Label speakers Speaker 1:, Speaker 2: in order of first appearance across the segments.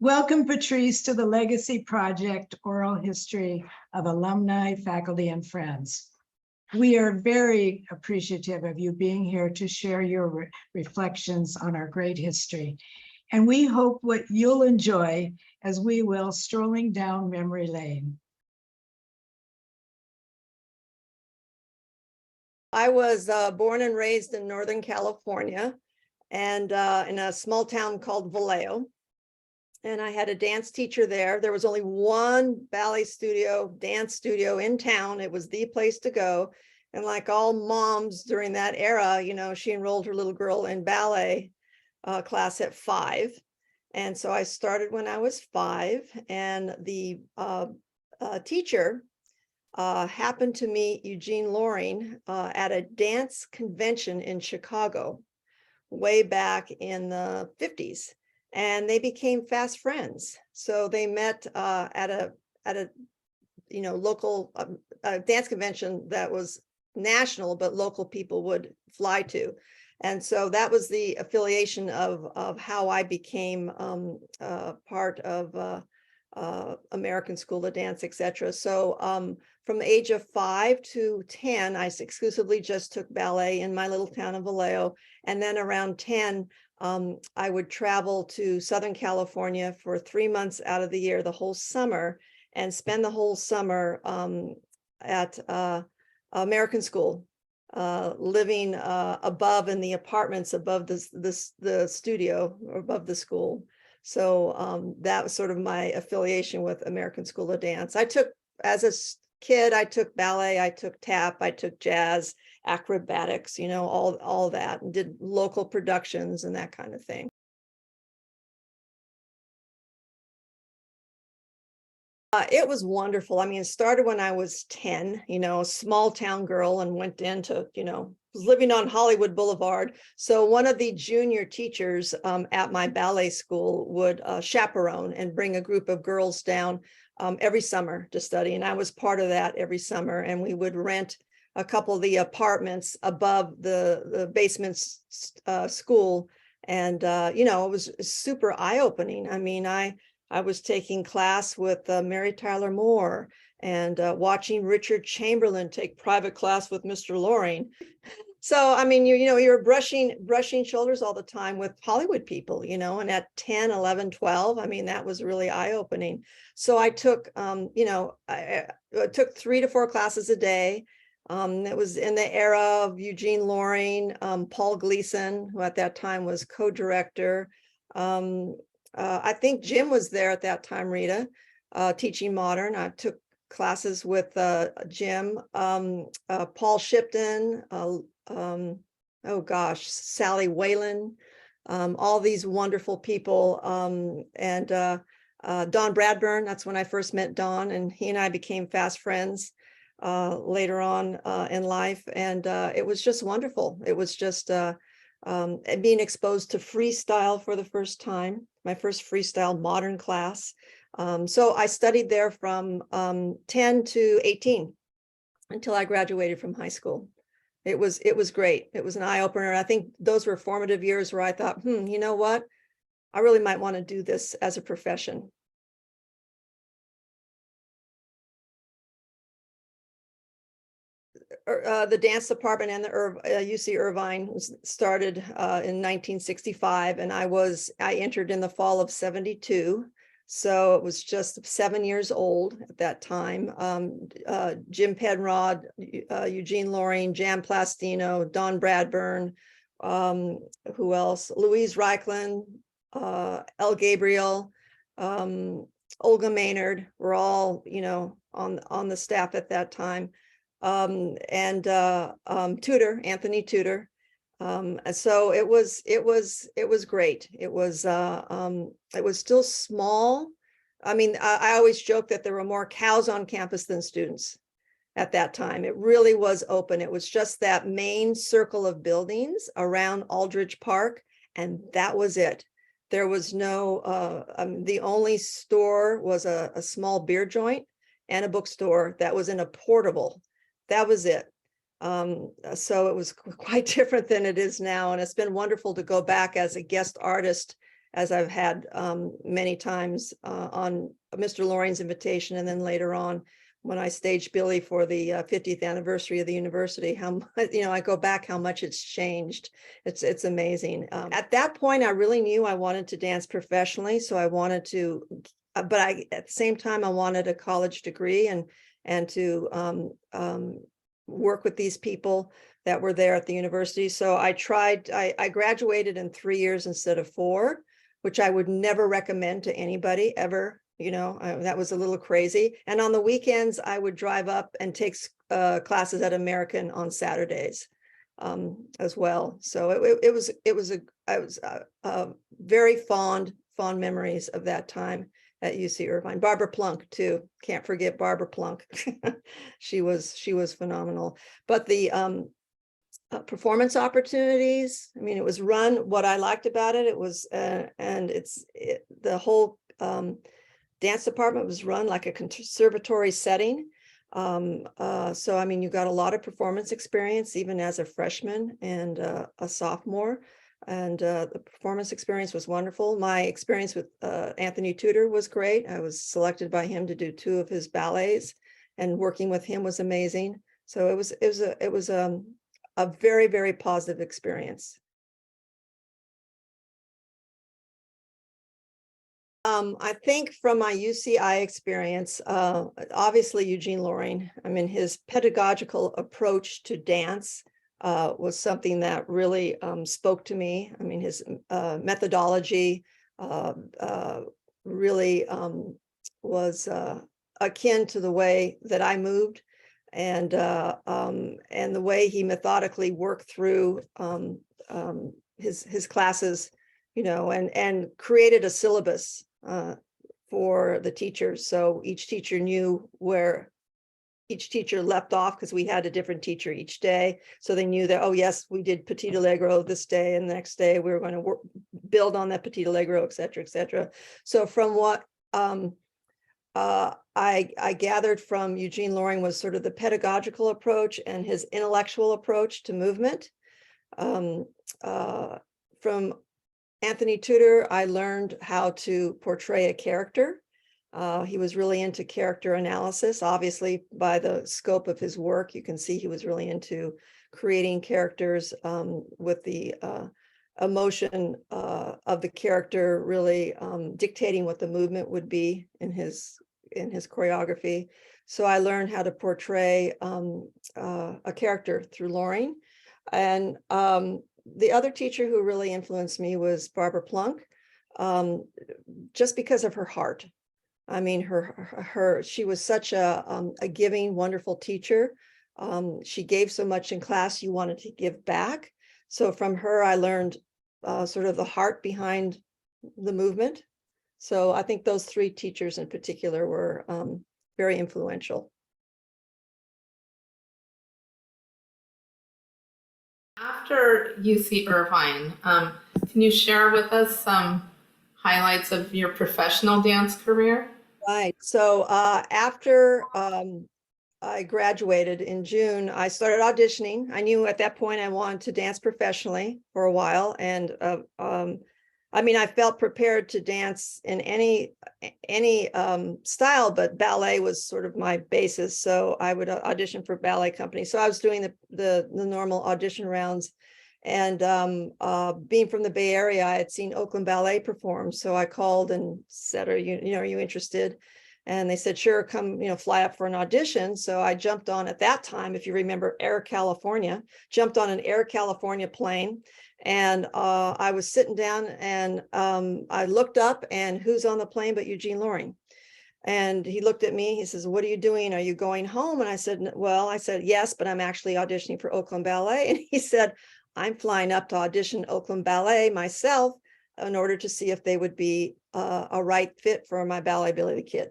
Speaker 1: Welcome, Patrice, to the Legacy Project Oral History of Alumni, Faculty, and Friends. We are very appreciative of you being here to share your reflections on our great history. And we hope what you'll enjoy, as we will, strolling down memory lane.
Speaker 2: I was born and raised in Northern California and in a small town called Vallejo. And I had a dance teacher there. There was only one ballet studio, dance studio in town. It was the place to go. And like all moms during that era, you know, she enrolled her little girl in ballet class at 5. And so I started when I was 5. And the teacher happened to meet Eugene Loring at a dance convention in Chicago way back in the 50s. And they became fast friends. So they met at a local dance convention that was national, but local people would fly to. And so that was the affiliation of how I became part of American School of Dance, etc. So from the age of 5 to 10, I exclusively just took ballet in my little town of Vallejo. And then around 10, I would travel to Southern California for 3 months out of the year, the whole summer, and spend the whole summer at American School, living above in the apartments above the studio or above the school. So that was sort of my affiliation with American School of Dance. As a kid, I took ballet, I took tap, I took jazz, acrobatics, you know, all that, and did local productions and that kind of thing. It was wonderful. I mean, it started when I was 10, you know, a small town girl, and went into, you know, was living on Hollywood Boulevard. So one of the junior teachers at my ballet school would chaperone and bring a group of girls down every summer to study. And I was part of that every summer. And we would rent a couple of the apartments above the basement school. And, you know, it was super eye-opening. I mean, I was taking class with Mary Tyler Moore and watching Richard Chamberlain take private class with Mr. Loring. So, I mean, you know, you're brushing shoulders all the time with Hollywood people, you know, and at 10, 11, 12, I mean, that was really eye-opening. So I took, you know, I took 3 to 4 classes a day. It was in the era of Eugene Loring, Paul Gleason, who at that time was co-director. I think Jim was there at that time, Rita, teaching modern. I took classes with Jim, Paul Shipton, oh gosh, Sally Whalen, all these wonderful people. And Don Bradburn, that's when I first met Don, and he and I became fast friends later on in life. And it was just wonderful. It was just being exposed to freestyle for the first time, my first freestyle modern class. So I studied there from 10 to 18 until I graduated from high school. It was great. It was an eye-opener. I think those were formative years where I thought, you know what? I really might want to do this as a profession. The dance department and the UC Irvine was started in 1965, and I entered in the fall of 72. So it was just 7 years old at that time. Jim Penrod, Eugene Loring, Jan Plastino, Don Bradburn, who else? Louise Reichland, El Gabriel, Olga Maynard were all, you know, on the staff at that time. And Tudor, Anthony Tudor. So it was great. It was still small. I mean, I always joke that there were more cows on campus than students at that time. It really was open. It was just that main circle of buildings around Aldridge Park, and that was it. There was no, the only store was a small beer joint and a bookstore that was in a portable. That was it. So it was quite different than it is now. And it's been wonderful to go back as a guest artist as I've had many times on Mr. Loring's invitation, and then later on when I staged Billy for the 50th anniversary of the university. How I go back, how much it's changed. It's amazing. At that point, I really knew I wanted to dance professionally, so I wanted to, but at the same time, I wanted a college degree and to work with these people that were there at the university. So I graduated in 3 years instead of 4, which I would never recommend to anybody ever. That was a little crazy. And on the weekends, I would drive up and take classes at American on Saturdays as well. So it was very fond memories of that time at UC Irvine. Barbara Plunk too. Can't forget Barbara Plunk. She was phenomenal. But the performance opportunities, I mean, it was run, what I liked about it, was the whole dance department was run like a conservatory setting. So, I mean, you got a lot of performance experience, even as a freshman and a sophomore. And the performance experience was wonderful. My experience with Anthony Tudor was great. I was selected by him to do 2 of his ballets, and working with him was amazing. So it was a very, very positive experience. I think from my UCI experience, obviously Eugene Loring, I mean, his pedagogical approach to dance was something that really spoke to me. I mean, his methodology really was akin to the way that I moved, and the way he methodically worked through his classes, and created a syllabus for the teachers. So each teacher knew where each teacher left off, because we had a different teacher each day. So they knew that, oh yes, we did Petit Allegro this day, and the next day we were going to build on that Petit Allegro, et cetera, et cetera. So from what I gathered from Eugene Loring was sort of the pedagogical approach and his intellectual approach to movement. From Anthony Tudor, I learned how to portray a character. He was really into character analysis. Obviously, by the scope of his work, you can see he was really into creating characters with the emotion of the character really dictating what the movement would be in his choreography. So I learned how to portray a character through Loring. And the other teacher who really influenced me was Barbara Plunk, just because of her heart. I mean, she was such a giving, wonderful teacher. She gave so much in class, you wanted to give back. So from her, I learned sort of the heart behind the movement. So I think those 3 teachers in particular were very influential.
Speaker 3: After UC Irvine, can you share with us some highlights of your professional dance career?
Speaker 2: Right. So after I graduated in June, I started auditioning. I knew at that point I wanted to dance professionally for a while. And I mean, I felt prepared to dance in any style, but ballet was sort of my basis. So I would audition for ballet companies. So I was doing the normal audition rounds. And being from the Bay Area, I had seen Oakland Ballet perform. So I called and said, are you interested? And they said, sure, come, fly up for an audition. So I jumped on, at that time, if you remember, Air California, jumped on an Air California plane. And I was sitting down, and I looked up, and who's on the plane but Eugene Loring? And he looked at me, he says, what are you doing? Are you going home? And I said, well, yes, but I'm actually auditioning for Oakland Ballet. And he said, I'm flying up to audition Oakland Ballet myself in order to see if they would be a right fit for my Ballet Billy the Kid.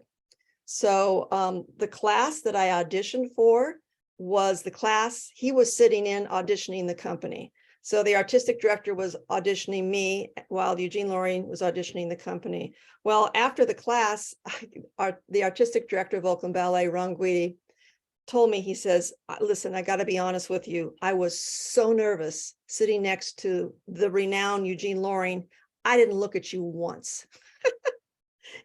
Speaker 2: So the class that I auditioned for was the class he was sitting in auditioning the company. So the artistic director was auditioning me while Eugene Loring was auditioning the company. Well, after the class, the artistic director of Oakland Ballet, Ron Guidi, told me, he says, listen, I got to be honest with you. I was so nervous sitting next to the renowned Eugene Loring. I didn't look at you once.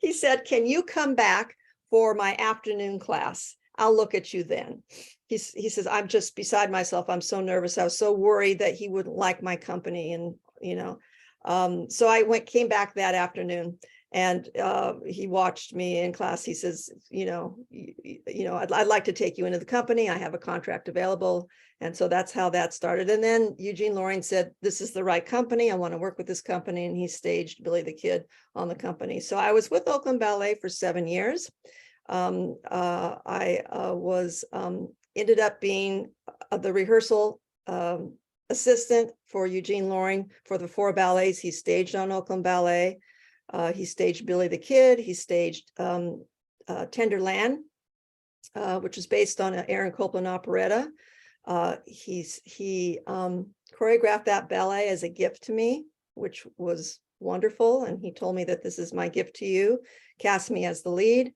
Speaker 2: He said, can you come back for my afternoon class? I'll look at you then. He says, I'm just beside myself. I'm so nervous. I was so worried that he wouldn't like my company. And, so I came back that afternoon, and he watched me in class. He says, I'd like to take you into the company. I have a contract available. And so that's how that started. And then Eugene Loring said, this is the right company. I want to work with this company. And he staged Billy the Kid on the company. So I was with Oakland Ballet for 7 years. I ended up being the rehearsal assistant for Eugene Loring for the 4 ballets he staged on Oakland Ballet. He staged Billy the Kid. He staged Tender Land, which is based on an Aaron Copland operetta. He choreographed that ballet as a gift to me, which was wonderful. And he told me that this is my gift to you, cast me as the lead.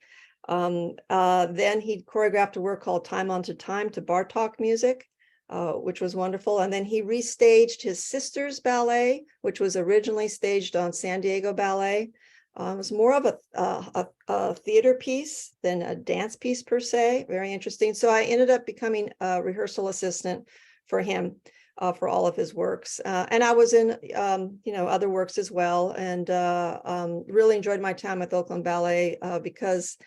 Speaker 2: Then he choreographed a work called Time Unto Time to Bartok music, which was wonderful. And then he restaged his sister's ballet, which was originally staged on San Diego Ballet. It was more of a theater piece than a dance piece per se. Very interesting. So I ended up becoming a rehearsal assistant for him for all of his works. And I was in, other works as well, and really enjoyed my time with Oakland Ballet because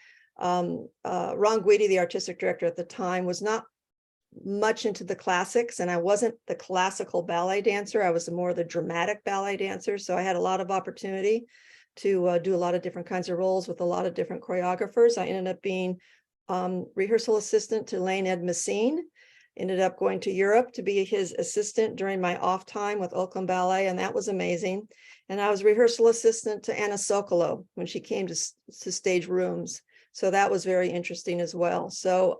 Speaker 2: Ron Guidi, the artistic director at the time, was not much into the classics, and I wasn't the classical ballet dancer. I was more the dramatic ballet dancer. So I had a lot of opportunity to do a lot of different kinds of roles with a lot of different choreographers. I ended up being rehearsal assistant to Lane Ed Messine, ended up going to Europe to be his assistant during my off time with Oakland Ballet, and that was amazing. And I was rehearsal assistant to Anna Sokolow when she came to stage Rooms. So that was very interesting as well. So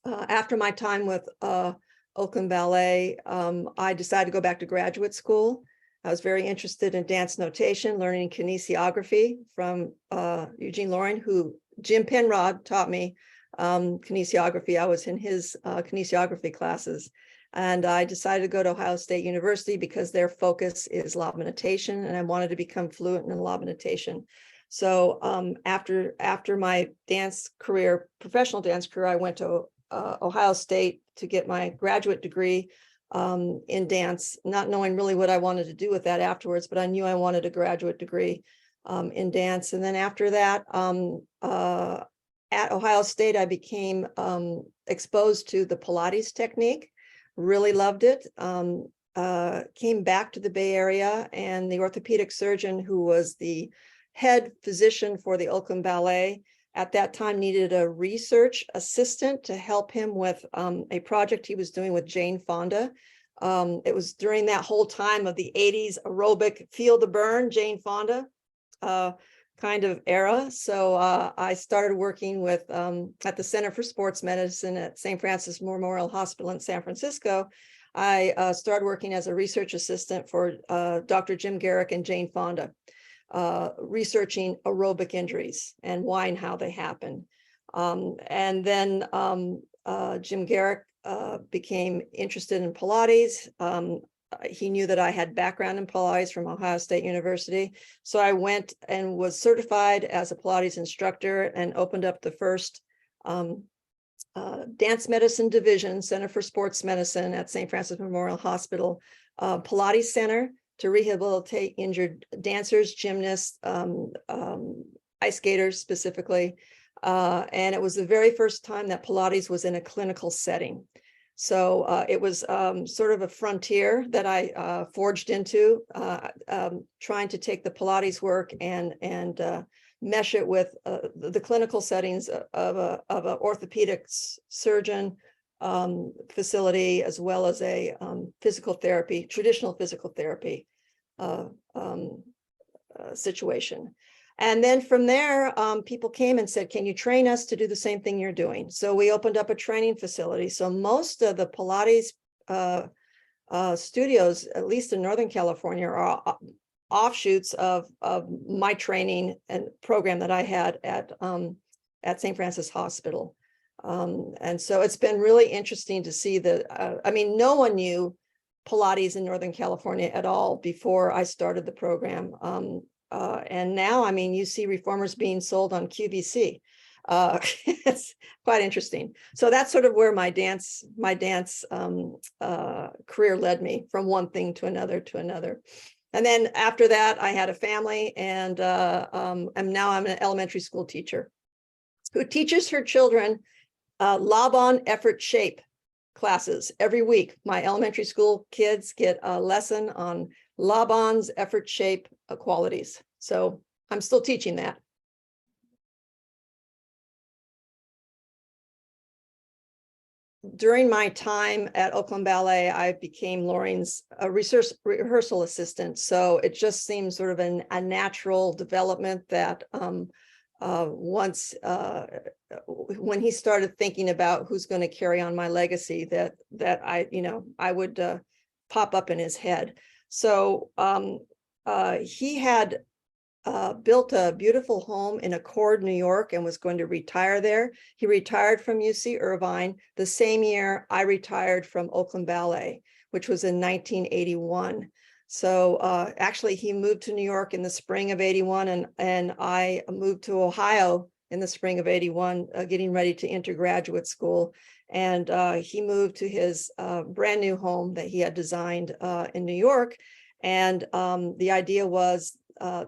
Speaker 2: after my time with Oakland Ballet, I decided to go back to graduate school. I was very interested in dance notation, learning kinesiography from Eugene Loring, who Jim Penrod taught me kinesiography. I was in his kinesiography classes. And I decided to go to Ohio State University because their focus is lob notation, and I wanted to become fluent in lob notation. So after my dance career, professional dance career, I went to Ohio State to get my graduate degree in dance, not knowing really what I wanted to do with that afterwards, but I knew I wanted a graduate degree in dance. And then after that, at Ohio State, I became exposed to the Pilates technique, really loved it. Came back to the Bay Area, and the orthopedic surgeon who was the head physician for the Oakland Ballet at that time needed a research assistant to help him with a project he was doing with Jane Fonda. It was during that whole time of the 80s aerobic Feel the Burn, Jane Fonda kind of era. So I started working with at the Center for Sports Medicine at St. Francis Memorial Hospital in San Francisco. I started working as a research assistant for Dr. Jim Garrick and Jane Fonda, researching aerobic injuries and why and how they happen. And then Jim Garrick became interested in Pilates. He knew that I had background in Pilates from Ohio State University. So I went and was certified as a Pilates instructor and opened up the first dance medicine division, Center for Sports Medicine at St. Francis Memorial Hospital, Pilates Center, to rehabilitate injured dancers, gymnasts, ice skaters specifically. And it was the very first time that Pilates was in a clinical setting. So it was sort of a frontier that I forged into, trying to take the Pilates work and mesh it with the clinical settings of an orthopedic surgeon facility, as well as a physical therapy, traditional physical therapy situation. And then from there, people came and said, can you train us to do the same thing you're doing? So we opened up a training facility. So most of the Pilates studios, at least in Northern California, are offshoots of my training and program that I had at St. Francis Hospital. And so it's been really interesting to see that, I mean, no one knew Pilates in Northern California at all before I started the program. And now, I mean, you see reformers being sold on QVC. It's quite interesting. So that's sort of where my dance career led me, from one thing to another to another. And then after that, I had a family, and now I'm an elementary school teacher who teaches her children Laban effort shape classes every week. My elementary school kids get a lesson on Laban's effort shape qualities. So I'm still teaching that. During my time at Oakland Ballet, I became Lorraine's rehearsal assistant. So it just seems sort of a natural development that once when he started thinking about who's going to carry on my legacy, that I would pop up in his head. So he had built a beautiful home in Accord, New York, and was going to retire there. He retired from UC Irvine the same year I retired from Oakland Ballet, which was in 1981. So actually, he moved to New York in the spring of 81, and I moved to Ohio in the spring of 81, getting ready to enter graduate school. And he moved to his brand new home that he had designed in New York. And the idea was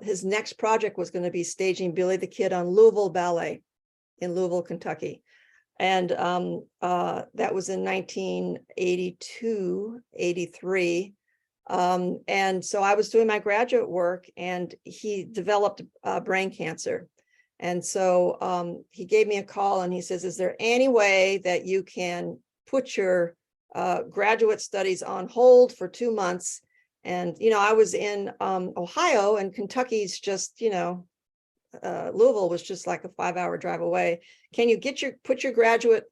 Speaker 2: his next project was going to be staging Billy the Kid on Louisville Ballet in Louisville, Kentucky. And that was in 1982, 83. And so I was doing my graduate work, and he developed brain cancer. And so he gave me a call, and he says, is there any way that you can put your graduate studies on hold for 2 months? And, I was in Ohio, and Kentucky's just, Louisville was just like a 5-hour drive away. Can you put your graduate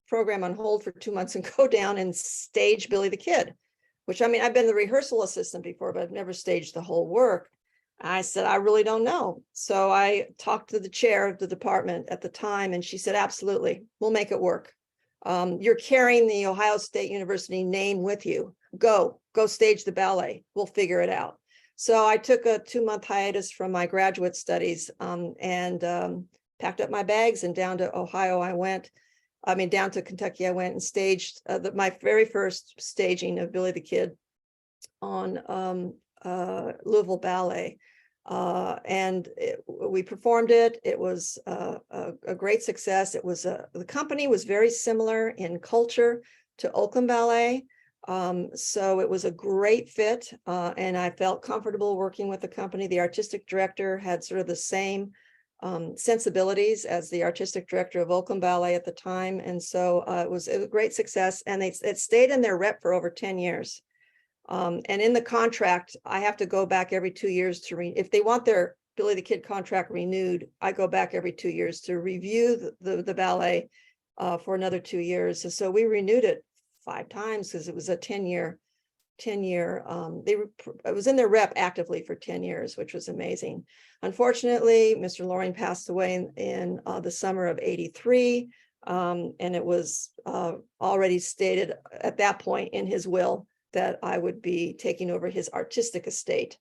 Speaker 2: program on hold for 2 months and go down and stage Billy the Kid? Which, I mean, I've been the rehearsal assistant before, but I've never staged the whole work. I said, I really don't know. So I talked to the chair of the department at the time, and she said, absolutely, we'll make it work. You're carrying the Ohio State University name with you. Go stage the ballet. We'll figure it out. So I took a 2-month hiatus from my graduate studies and packed up my bags, and down to Ohio I went. Down to Kentucky I went and staged my very first staging of Billy the Kid on Louisville Ballet. We performed it. It was a great success. It was the company was very similar in culture to Oakland Ballet. So it was a great fit, and I felt comfortable working with the company. The artistic director had sort of the same sensibilities as the artistic director of Oakland Ballet at the time. And so it was a great success, and it stayed in their rep for over 10 years. And in the contract, I have to go back every 2 years to if they want their Billy the Kid contract renewed, I go back every 2 years to review the ballet for another 2 years. And so we renewed it 5 times because it was a 10-year. It was in their rep actively for 10 years, which was amazing. Unfortunately, Mr. Loring passed away in the summer of 83. And it was already stated at that point in his will that I would be taking over his artistic estate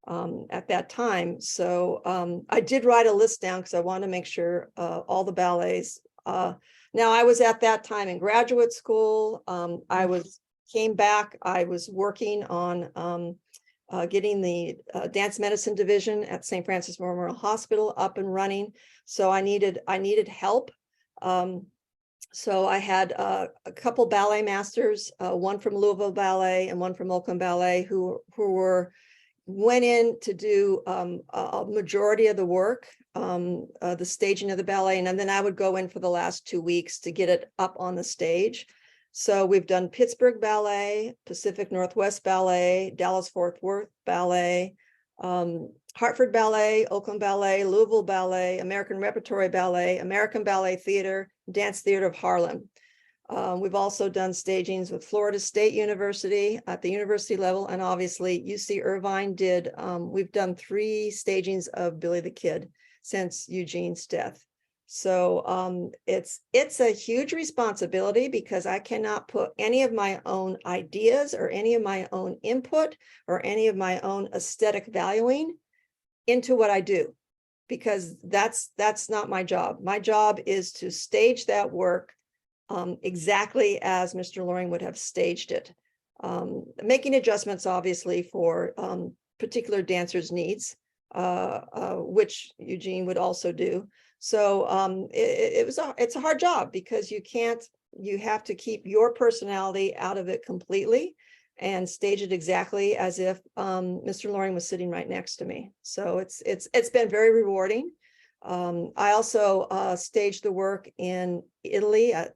Speaker 2: at that time. So I did write a list down because I wanted to make sure all the ballets. Now I was at that time in graduate school. Came back. I was working on getting the dance medicine division at St. Francis Memorial Hospital up and running. So I needed help. So I had a couple ballet masters, one from Louisville Ballet and one from Oakland Ballet, who went in to do a majority of the work, the staging of the ballet, and then I would go in for the last 2 weeks to get it up on the stage. So we've done Pittsburgh Ballet, Pacific Northwest Ballet, Dallas Fort Worth Ballet, Hartford Ballet, Oakland Ballet, Louisville Ballet, American Repertory Ballet, American Ballet Theater, Dance Theater of Harlem. We've also done stagings with Florida State University at the university level, and obviously UC Irvine we've done 3 stagings of Billy the Kid since Eugene's death. So it's a huge responsibility because I cannot put any of my own ideas or any of my own input or any of my own aesthetic valuing into what I do, because that's not my job. My job is to stage that work exactly as Mr. Loring would have staged it, making adjustments obviously for particular dancers' needs, which Eugene would also do. So it's a hard job because you have to keep your personality out of it completely and stage it exactly as if Mr. Loring was sitting right next to me. So it's been very rewarding. I also staged the work in Italy at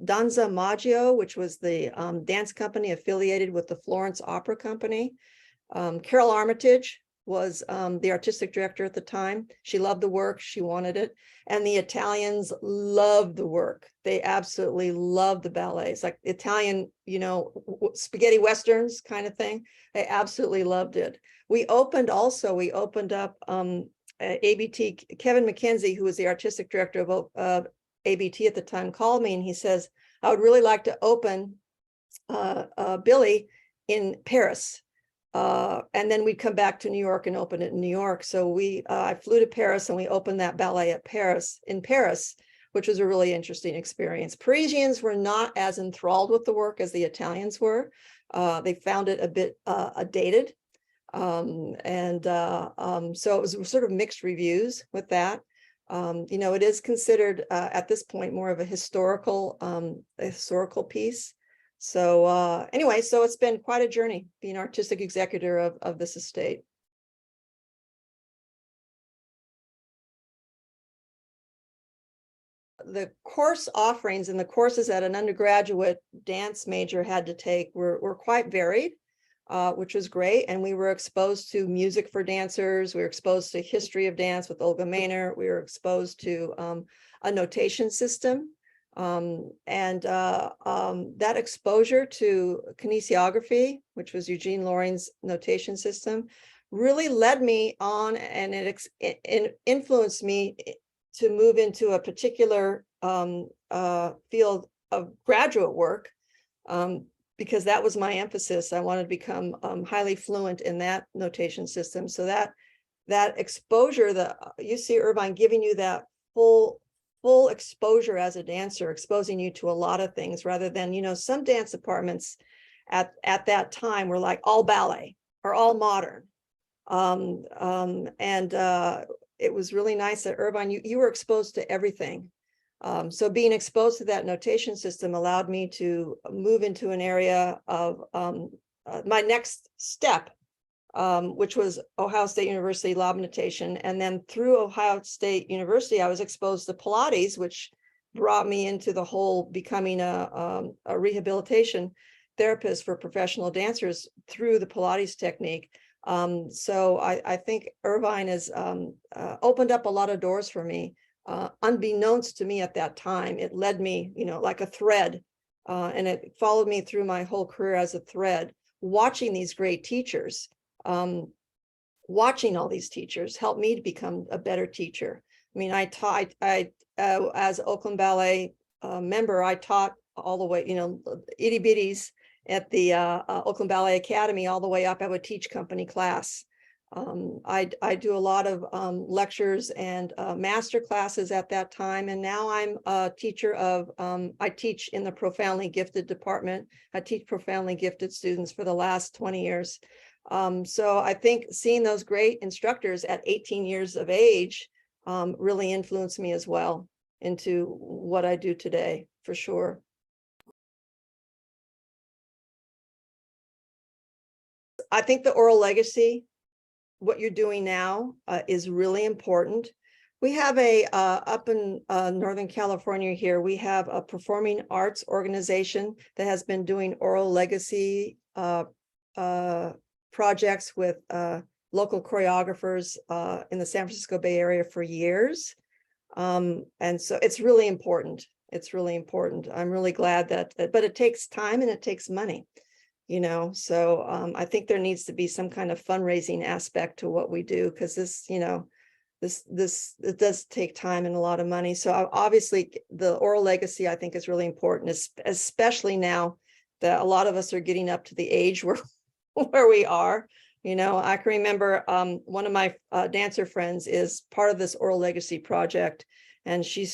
Speaker 2: Danza Maggio, which was the dance company affiliated with the Florence Opera Company. Carol Armitage was the artistic director at the time. She loved the work, she wanted it. And the Italians loved the work. They absolutely loved the ballet. It's like Italian, spaghetti westerns kind of thing. They absolutely loved it. We opened up ABT. Kevin McKenzie, who was the artistic director of ABT at the time, called me and he says, I would really like to open Billy in Paris. And then we'd come back to New York and open it in New York. So I flew to Paris and we opened that ballet in Paris, which was a really interesting experience. Parisians were not as enthralled with the work as the Italians were. They found it a bit dated. So it was sort of mixed reviews with that. It is considered at this point more of a historical piece. So anyway, so it's been quite a journey being artistic executor of this estate. The course offerings and the courses that an undergraduate dance major had to take were quite varied, which was great. And we were exposed to music for dancers. We were exposed to history of dance with Olga Maynor. We were exposed to a notation system. That exposure to kinesiography, which was Eugene Loring's notation system, really led me on, and it influenced me to move into a particular field of graduate work, because that was my emphasis. I wanted to become highly fluent in that notation system. So that exposure, you see Irvine giving you that full exposure as a dancer, exposing you to a lot of things, rather than, some dance departments at that time were like all ballet or all modern. It was really nice that Irvine, you were exposed to everything. So being exposed to that notation system allowed me to move into an area of my next step, which was Ohio State University Lob Notation. And then through Ohio State University, I was exposed to Pilates, which brought me into the whole becoming a rehabilitation therapist for professional dancers through the Pilates technique. So I think Irvine has opened up a lot of doors for me, unbeknownst to me at that time. It led me, like a thread, and it followed me through my whole career as a thread, watching these great teachers. Watching all these teachers helped me to become a better teacher. I mean, as Oakland Ballet member, I taught all the way, itty bitties at the Oakland Ballet Academy all the way up. I would teach company class. I do a lot of lectures and master classes at that time. And now I'm a teacher of, I teach in the profoundly gifted department. I teach profoundly gifted students for the last 20 years. So I think seeing those great instructors at 18 years of age really influenced me as well into what I do today, for sure. I think the oral legacy, what you're doing now, is really important. We have up in Northern California here, we have a performing arts organization that has been doing oral legacy projects with local choreographers in the San Francisco Bay Area for years. And so it's really important. It's really important. I'm really glad but it takes time and it takes money, so I think there needs to be some kind of fundraising aspect to what we do, because this, it does take time and a lot of money. So obviously the oral legacy, I think, is really important, especially now that a lot of us are getting up to the age where we are. I can remember one of my dancer friends is part of this oral legacy project, and she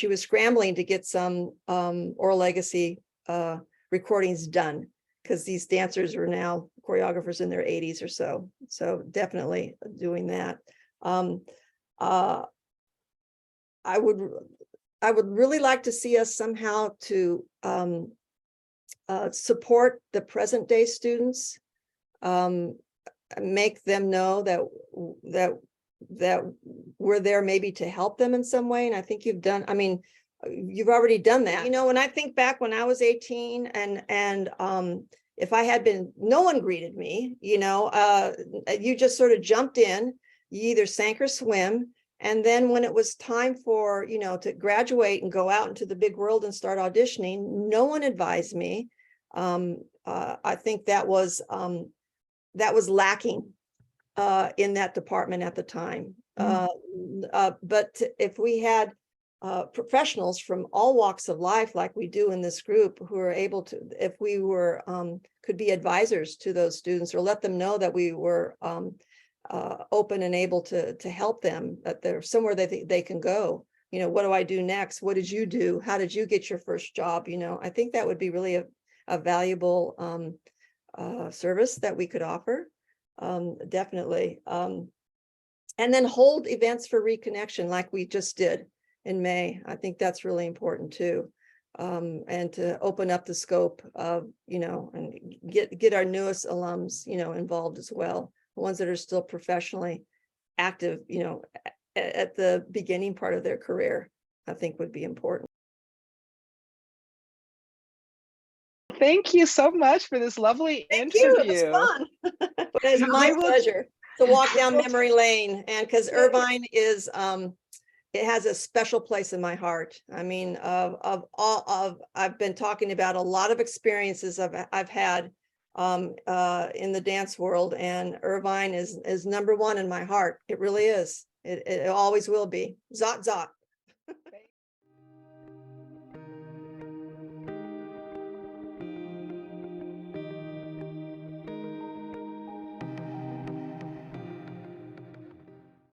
Speaker 2: was scrambling to get some oral legacy recordings done, because these dancers are now choreographers in their 80s or so. So definitely doing that. I would really like to see us somehow to support the present day students, make them know that we're there maybe to help them in some way. And I think you've already done that. When I think back when I was 18 and if I had been, no one greeted me, you just sort of jumped in, you either sank or swim. And then when it was time for, to graduate and go out into the big world and start auditioning, no one advised me. I think that was lacking in that department at the time. But if we had professionals from all walks of life, like we do in this group, who are able to, if we were could be advisors to those students, or let them know that we were open and able to help them, that there's somewhere that they can go. What do I do next? What did you do? How did you get your first job? I think that would be really a valuable service that we could offer. Definitely. And then hold events for reconnection like we just did in May. I think that's really important too. And to open up the scope of, and get our newest alums, involved as well. The ones that are still professionally active, at the beginning part of their career, I think would be important.
Speaker 4: Thank you so much for this lovely interview.
Speaker 2: It was fun. But it's my pleasure to walk down memory lane, and because Irvine is it has a special place in my heart. I mean, I've been talking about a lot of experiences I've had in the dance world, and Irvine is number one in my heart. It really is. It always will be. Zot zot.